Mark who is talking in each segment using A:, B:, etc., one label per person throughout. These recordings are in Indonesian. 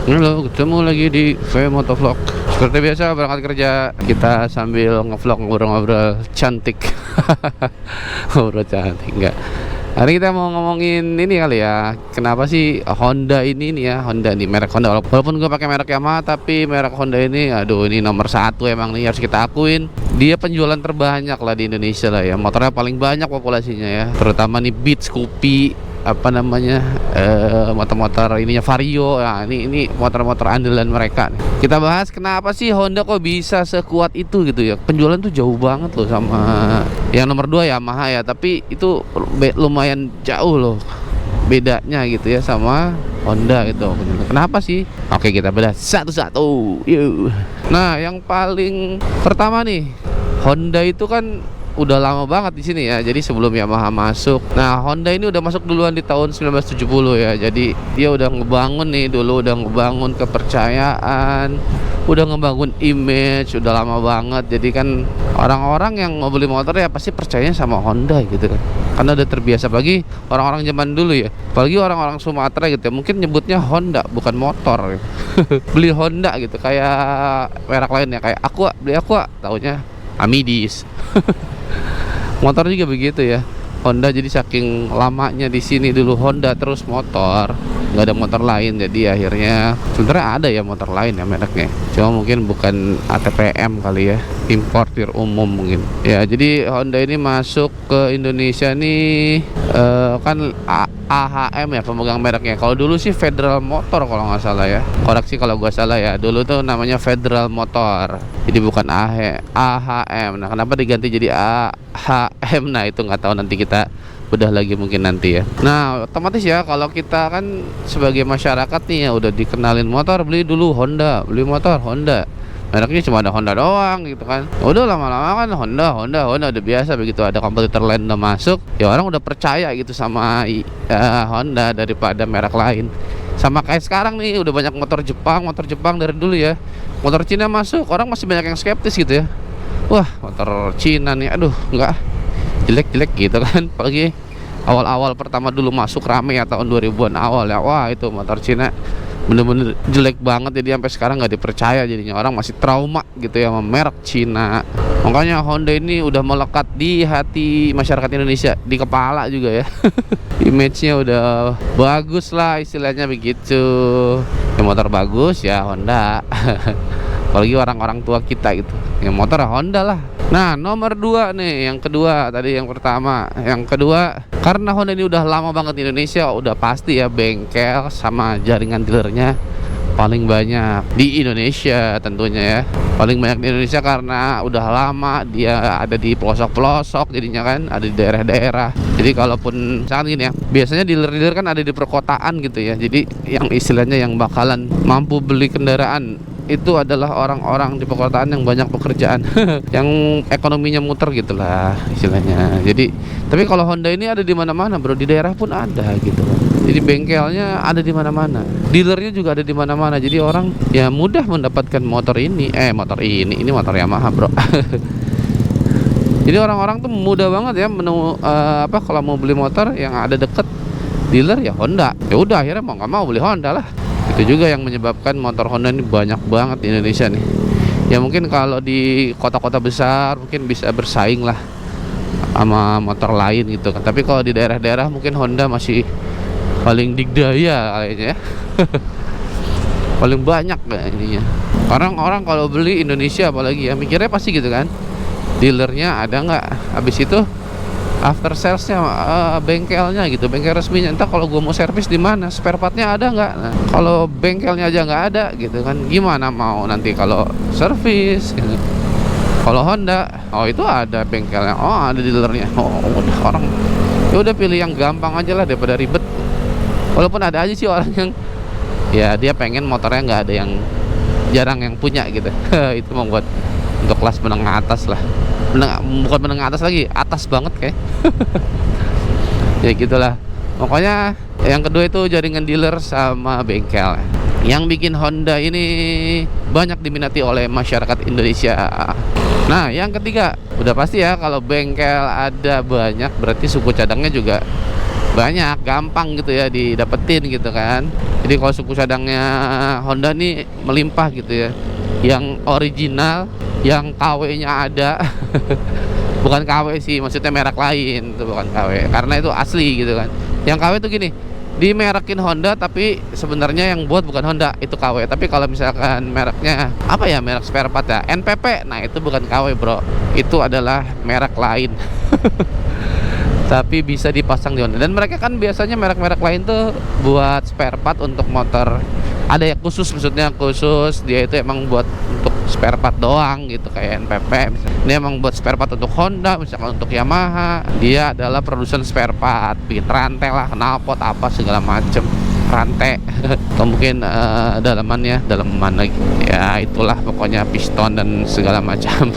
A: Halo, ketemu lagi di Motovlog. Seperti biasa berangkat kerja kita sambil ngevlog ngobrol-ngobrol cantik. Ngobrol cantik enggak. Hari kita mau ngomongin ini kali ya. Kenapa sih Honda ini nih ya, Honda nih merek Honda. Walaupun gue pakai merek Yamaha, tapi merek Honda ini aduh ini nomor satu emang nih, harus kita akuin. Dia penjualan terbanyak lah di Indonesia lah ya. Motornya paling banyak populasinya ya. Terutama nih Beat, Scoopy, apa namanya, motor-motor ininya Vario. Nah, ini motor-motor andalan mereka nih. Kita bahas kenapa sih Honda kok bisa sekuat itu gitu ya. Penjualan tuh jauh banget loh sama yang nomor 2 Yamaha ya, tapi itu lumayan jauh loh bedanya gitu ya sama Honda gitu. Kenapa sih? Oke, kita bedah satu-satu. Yuk. Nah, yang paling pertama nih, Honda itu kan udah lama banget di sini ya. Jadi sebelum Yamaha masuk. Nah, Honda ini udah masuk duluan di tahun 1970 ya. Jadi dia udah ngebangun nih dulu, udah ngebangun kepercayaan, udah ngebangun image, udah lama banget. Jadi kan orang-orang yang mau beli motor ya pasti percayanya sama Honda gitu kan. Karena udah terbiasa, bagi orang-orang zaman dulu ya. Apalagi orang-orang Sumatera gitu ya, mungkin nyebutnya Honda bukan motor gitu. Beli Honda gitu, kayak merek lainnya kayak Aqua, beli Aqua taunya Amidis. Motor juga begitu ya, Honda. Jadi saking lamanya di sini dulu Honda terus motor, nggak ada motor lain. Jadi akhirnya sebenarnya ada ya motor lain ya mereknya, cuma mungkin bukan ATPM kali ya, importir umum mungkin ya. Jadi Honda ini masuk ke Indonesia nih kan AHM ya pemegang mereknya. Kalau dulu sih Federal Motor kalau nggak salah ya, koreksi kalau gua salah ya. Dulu tuh namanya Federal Motor, jadi bukan AHM. Nah, kenapa diganti jadi AHM? Nah, itu nggak tahu, nanti kita bedah lagi mungkin nanti ya. Nah, otomatis ya kalau kita kan sebagai masyarakat nih ya udah dikenalin motor, beli dulu Honda, beli motor Honda. Mereknya cuma ada Honda doang gitu kan. Udah lama-lama kan Honda udah biasa. Begitu ada kompetitor lain udah masuk, ya orang udah percaya gitu sama Honda daripada merek lain. Sama kayak sekarang nih, udah banyak motor Jepang dari dulu ya. Motor Cina masuk, orang masih banyak yang skeptis gitu ya. Wah, motor Cina nih, aduh enggak, jelek-jelek gitu kan. Apalagi awal-awal pertama dulu masuk rame ya, tahun 2000-an awal ya. Wah, itu motor Cina bener-bener jelek banget. Jadi sampai sekarang nggak dipercaya, jadinya orang masih trauma gitu ya sama merek Cina. Makanya Honda ini udah melekat di hati masyarakat Indonesia, di kepala juga ya. Image-nya udah bagus lah istilahnya begitu. Ya, motor bagus ya Honda. Apalagi orang-orang tua kita gitu, ya motor Honda lah. Nah, nomor 2 nih, yang kedua tadi yang pertama. Yang kedua, karena Honda ini udah lama banget di Indonesia, udah pasti ya bengkel sama jaringan dealernya paling banyak di Indonesia tentunya ya. Paling banyak di Indonesia karena udah lama dia ada di pelosok-pelosok, jadinya kan ada di daerah-daerah. Jadi kalaupun misalkan gini ya, biasanya dealer-dealer kan ada di perkotaan gitu ya. Jadi yang istilahnya yang bakalan mampu beli kendaraan itu adalah orang-orang di perkotaan yang banyak pekerjaan, yang ekonominya muter gitulah istilahnya. Jadi, tapi kalau Honda ini ada di mana-mana, bro, di daerah pun ada gitu. Jadi bengkelnya ada di mana-mana, dealernya juga ada di mana-mana. Jadi orang ya mudah mendapatkan motor ini motor Yamaha, bro. Jadi orang-orang tuh mudah banget ya kalau mau beli motor yang ada deket dealer ya Honda. Ya udah, akhirnya mau nggak mau beli Honda lah. Itu juga yang menyebabkan motor Honda ini banyak banget di Indonesia nih. Ya mungkin kalau di kota-kota besar mungkin bisa bersaing lah sama motor lain gitu kan. Tapi kalau di daerah-daerah mungkin Honda masih paling digdaya kayaknya ya. Paling banyak ininya. Orang-orang kalau beli Indonesia apalagi ya, mikirnya pasti gitu kan, dealernya ada nggak, habis itu after salesnya, bengkelnya gitu, bengkel resminya. Entah kalau gue mau servis di mana, spare partnya ada nggak. Nah, kalau bengkelnya aja nggak ada gitu kan, gimana mau nanti kalau servis gitu. Kalau Honda, oh itu ada bengkelnya, oh ada dealernya. Oh udah, orang ya udah pilih yang gampang aja lah daripada ribet. Walaupun ada aja sih orang yang ya dia pengen motornya nggak ada yang, jarang yang punya gitu. Itu membuat untuk kelas menengah atas lah. Bukan menengah atas lagi, atas banget kayak. Ya gitulah. Pokoknya yang kedua itu jaringan dealer sama bengkel. Yang bikin Honda ini banyak diminati oleh masyarakat Indonesia. Nah, yang ketiga, udah pasti ya kalau bengkel ada banyak, berarti suku cadangnya juga banyak, gampang gitu ya didapetin gitu kan. Jadi kalau suku cadangnya Honda nih melimpah gitu ya, yang original, yang KW-nya ada. Bukan KW sih, maksudnya merek lain itu, bukan KW karena itu asli gitu kan. Yang KW itu gini, dimerekin Honda tapi sebenarnya yang buat bukan Honda, itu KW. Tapi kalau misalkan mereknya apa ya, merek spare part ya, NPP, nah itu bukan KW bro, itu adalah merek lain. Tapi bisa dipasang di Honda. Dan mereka kan biasanya merek-merek lain tuh buat spare part untuk motor, ada yang khusus, maksudnya khusus dia itu emang buat untuk spare part doang gitu, kayak NPP misalnya. Ini emang buat spare part untuk Honda, misalkan untuk Yamaha dia adalah produsen spare part, bikin rantai lah, knalpot apa segala macem, rantai atau mungkin dalamannya, dalaman lagi ya, itulah pokoknya piston dan segala macam.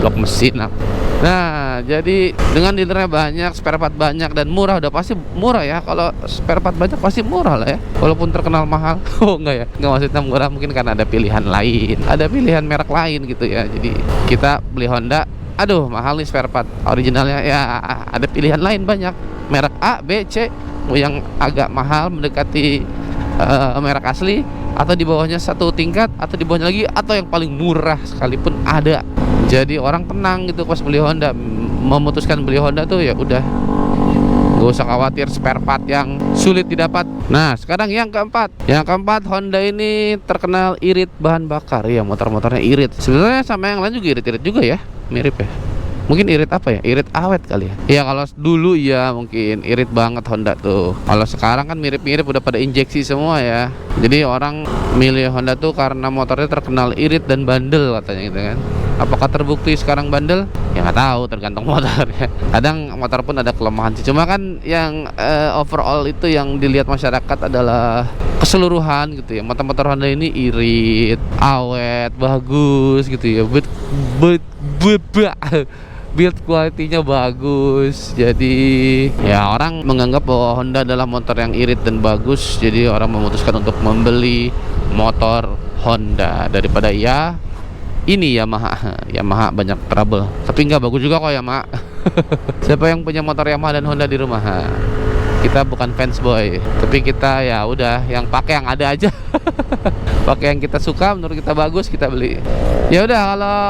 A: Blok mesin lah. Nah, jadi dengan dealernya banyak, spare part banyak dan murah, udah pasti murah ya. Kalau spare part banyak pasti murah lah ya, walaupun terkenal mahal. Oh enggak ya, enggak, maksudnya murah mungkin karena ada pilihan lain, ada pilihan merek lain gitu ya. Jadi kita beli Honda, aduh mahal nih spare part, originalnya ya ada pilihan lain banyak, merek A, B, C, yang agak mahal mendekati merek asli, atau di bawahnya satu tingkat, atau di bawahnya lagi, atau yang paling murah sekalipun ada. Jadi orang tenang gitu pas beli Honda, memutuskan beli Honda tuh ya udah, gak usah khawatir spare part yang sulit didapat. Nah sekarang yang keempat, Honda ini terkenal irit bahan bakar ya, motor-motornya irit. Sebenarnya sama yang lain juga irit-irit juga ya, mirip ya. Mungkin irit apa ya? Irit awet kali ya. Iya kalau dulu ya mungkin irit banget Honda tuh. Kalau sekarang kan mirip-mirip, udah pada injeksi semua ya. Jadi orang milih Honda tuh karena motornya terkenal irit dan bandel katanya gitu kan. Apakah terbukti sekarang bandel? Ya nggak tahu, tergantung motor ya. Kadang motor pun ada kelemahan sih. Cuma kan yang overall itu yang dilihat masyarakat adalah keseluruhan gitu ya. Motor-motor Honda ini irit, awet, bagus gitu ya. Build quality-nya bagus. Jadi ya orang menganggap bahwa Honda adalah motor yang irit dan bagus. Jadi orang memutuskan untuk membeli motor Honda daripada ya ini Yamaha banyak trouble. Tapi nggak bagus juga kok Yamaha. Siapa yang punya motor Yamaha dan Honda di rumah? Kita bukan fans boy, tapi kita ya udah yang pakai yang ada aja. Pakai yang kita suka, menurut kita bagus, kita beli. Ya udah, kalau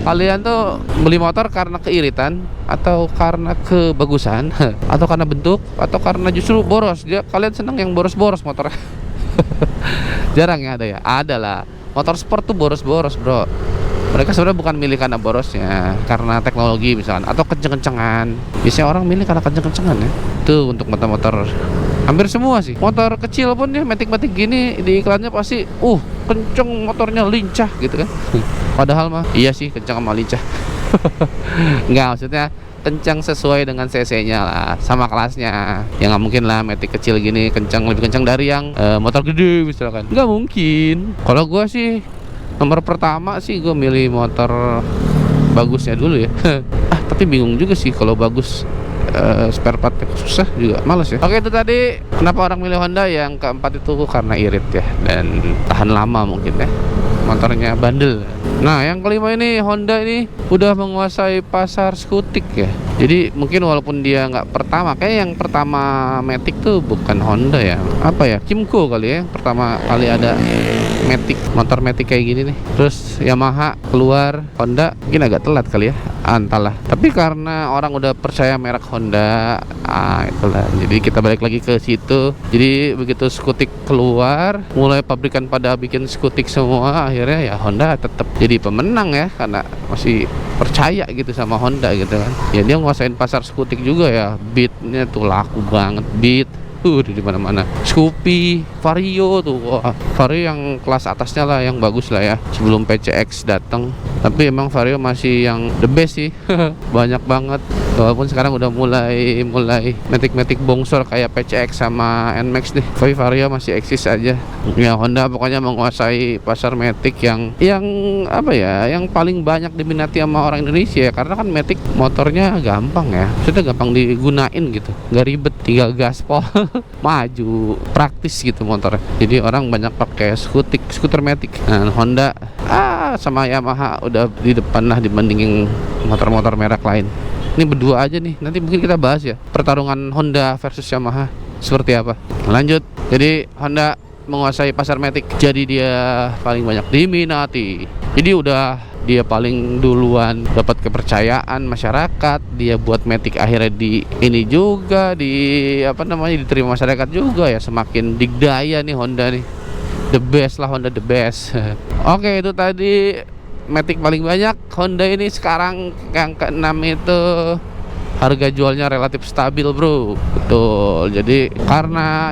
A: kalian tuh beli motor karena keiritan atau karena kebagusan atau karena bentuk atau karena justru boros, kalian seneng yang boros-boros motornya. Jarang ya ada ya. Ada lah. Motor sport tuh boros-boros, bro. Mereka sebenarnya bukan milih karena borosnya, karena teknologi misalkan, atau kenceng-kencengan. Biasanya orang milih karena kenceng-kencengan ya. Itu untuk motor-motor hampir semua sih. Motor kecil pun ya, matic-matic gini di iklannya pasti kenceng, motornya lincah gitu kan. Padahal mah iya sih kenceng sama lincah. Enggak, maksudnya kencang sesuai dengan cc-nya lah, sama kelasnya. Ya nggak mungkin lah matic kecil gini lebih kencang dari yang motor gede misalkan. Nggak mungkin. Kalau gue sih nomor pertama sih gue milih motor bagusnya dulu ya. Tapi bingung juga sih kalau bagus spare part susah juga, males ya. Oke, itu tadi kenapa orang milih Honda. Yang keempat itu karena irit ya, dan tahan lama mungkin ya, motornya bandel. Nah yang kelima ini, Honda ini udah menguasai pasar skutik ya. Jadi mungkin walaupun dia nggak pertama, kayak yang pertama Matic tuh bukan Honda ya, apa ya, Kymco kali ya, pertama kali ada Matic, motor Matic kayak gini nih. Terus Yamaha keluar, Honda mungkin agak telat kali ya, entahlah. Tapi karena orang udah percaya merek Honda, itulah. Jadi kita balik lagi ke situ. Jadi begitu skutik keluar, mulai pabrikan pada bikin skutik semua, akhirnya ya Honda tetap jadi pemenang ya, karena masih percaya gitu sama Honda gitu kan. Ya dia nguasain pasar skutik juga ya. Beatnya tuh laku banget, Beat di mana-mana. Scoopy, Vario tuh, wah, Vario yang kelas atasnya lah, yang bagus lah ya, sebelum PCX datang. Tapi emang Vario masih yang the best sih. Banyak banget. Walaupun sekarang udah mulai Matic bongsor kayak PCX sama NMAX nih, tapi Vario masih eksis aja. Ya Honda pokoknya menguasai pasar Matic yang apa ya, yang paling banyak diminati sama orang Indonesia. Karena kan Matic motornya gampang ya, sudah gampang digunain gitu, nggak ribet, tinggal gaspol. Maju, praktis gitu motornya. Jadi orang banyak pakai skuter Matic. Nah Honda sama Yamaha udah di depan lah dibandingin motor-motor merek lain. Ini berdua aja nih. Nanti mungkin kita bahas ya pertarungan Honda versus Yamaha seperti apa. Lanjut. Jadi Honda menguasai pasar Matic. Jadi dia paling banyak diminati. Jadi udah dia paling duluan dapat kepercayaan masyarakat. Dia buat Matic akhirnya di ini juga di apa namanya diterima masyarakat juga ya. Semakin digdaya nih Honda nih. The best lah, Honda the best. Oke, itu tadi Matic paling banyak. Honda ini sekarang yang ke-6 itu harga jualnya relatif stabil, bro. Betul. Jadi karena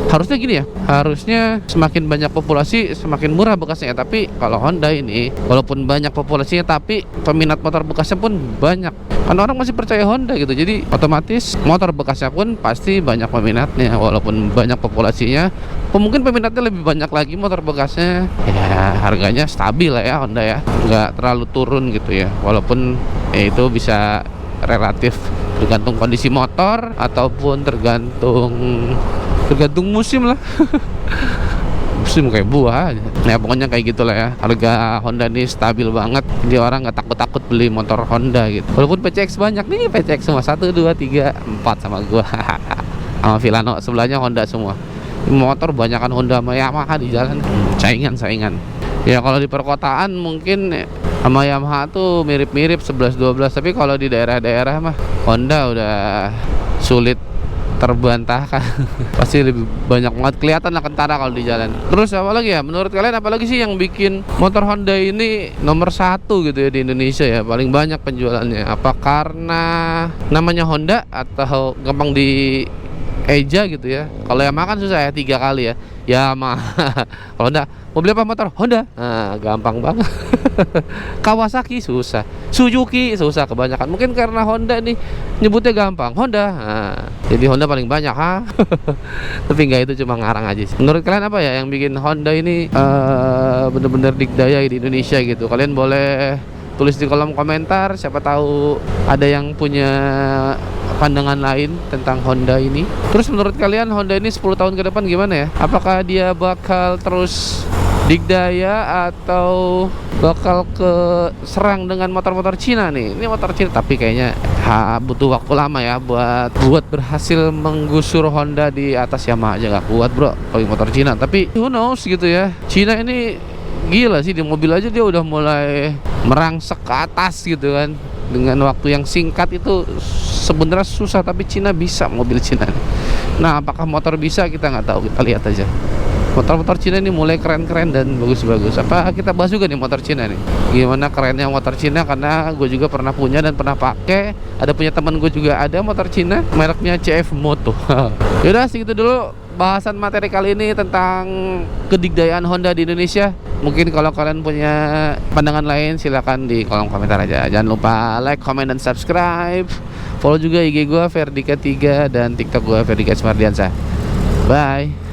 A: harusnya gini ya. Harusnya semakin banyak populasi semakin murah bekasnya. Tapi kalau Honda ini walaupun banyak populasinya tapi peminat motor bekasnya pun banyak. Karena orang masih percaya Honda gitu. Jadi otomatis motor bekasnya pun pasti banyak peminatnya. Walaupun banyak populasinya, mungkin peminatnya lebih banyak lagi motor bekasnya. Ya harganya stabil lah ya Honda ya. Nggak terlalu turun gitu ya. Walaupun itu bisa relatif tergantung kondisi motor ataupun tergantung musim lah. Musim kayak buah aja. Nah pokoknya kayak gitulah ya. Harga Honda ini stabil banget. Jadi orang nggak takut beli motor Honda gitu. Walaupun PCX banyak nih, PCX semua 1, 2, 3, 4 sama gua. Sama Villano sebelahnya Honda semua. Motor banyakan Honda sama Yamaha di jalan. Saingan. Ya kalau di perkotaan mungkin sama Yamaha tuh mirip-mirip 11-12. Tapi kalau di daerah-daerah mah Honda udah sulit terbantahkan. Pasti lebih banyak banget kelihatan lah kentara kalau di jalan. Terus apa lagi ya? Menurut kalian apa lagi sih yang bikin motor Honda ini nomor 1 gitu ya di Indonesia ya? Paling banyak penjualannya. Apa karena namanya Honda atau gampang di eja gitu ya? Kalau Yamaha kan susah ya 3 kali ya. Yamaha. Kalau Honda, mau beli apa motor? Honda. Nah, gampang banget. Kawasaki susah. Suzuki susah kebanyakan. Mungkin karena Honda nih nyebutnya gampang. Honda. Nah, jadi Honda paling banyak, ha. Tapi enggak, itu cuma ngarang aja sih. Menurut kalian apa ya yang bikin Honda ini bener-bener digdaya di Indonesia gitu? Kalian boleh tulis di kolom komentar. Siapa tahu ada yang punya pandangan lain tentang Honda ini. Terus menurut kalian Honda ini 10 tahun ke depan gimana ya? Apakah dia bakal terus digdaya atau bakal serang dengan motor-motor Cina nih? Ini motor Cina tapi kayaknya butuh waktu lama ya buat berhasil menggusur Honda di atas Yamaha aja nggak kuat, bro, kalau motor Cina. Tapi who knows gitu ya. Cina ini gila sih, di mobil aja dia udah mulai merangsek ke atas gitu kan. Dengan waktu yang singkat itu sebenarnya susah, tapi Cina bisa, mobil Cina. Nah, apakah motor bisa kita nggak tahu, kita lihat aja. Motor-motor Cina ini mulai keren-keren dan bagus-bagus. Apa kita bahas juga nih motor Cina nih? Gimana kerennya motor Cina, karena gue juga pernah punya dan pernah pakai. Ada punya teman gue juga ada motor Cina, mereknya CF Moto. Yaudah, segitu dulu bahasan materi kali ini tentang kedigdayaan Honda di Indonesia. Mungkin kalau kalian punya pandangan lain silakan di kolom komentar aja. Jangan lupa like, comment, dan subscribe. Follow juga IG gue Ferdika3 dan TikTok gue Ferdika Smardiansa. Bye.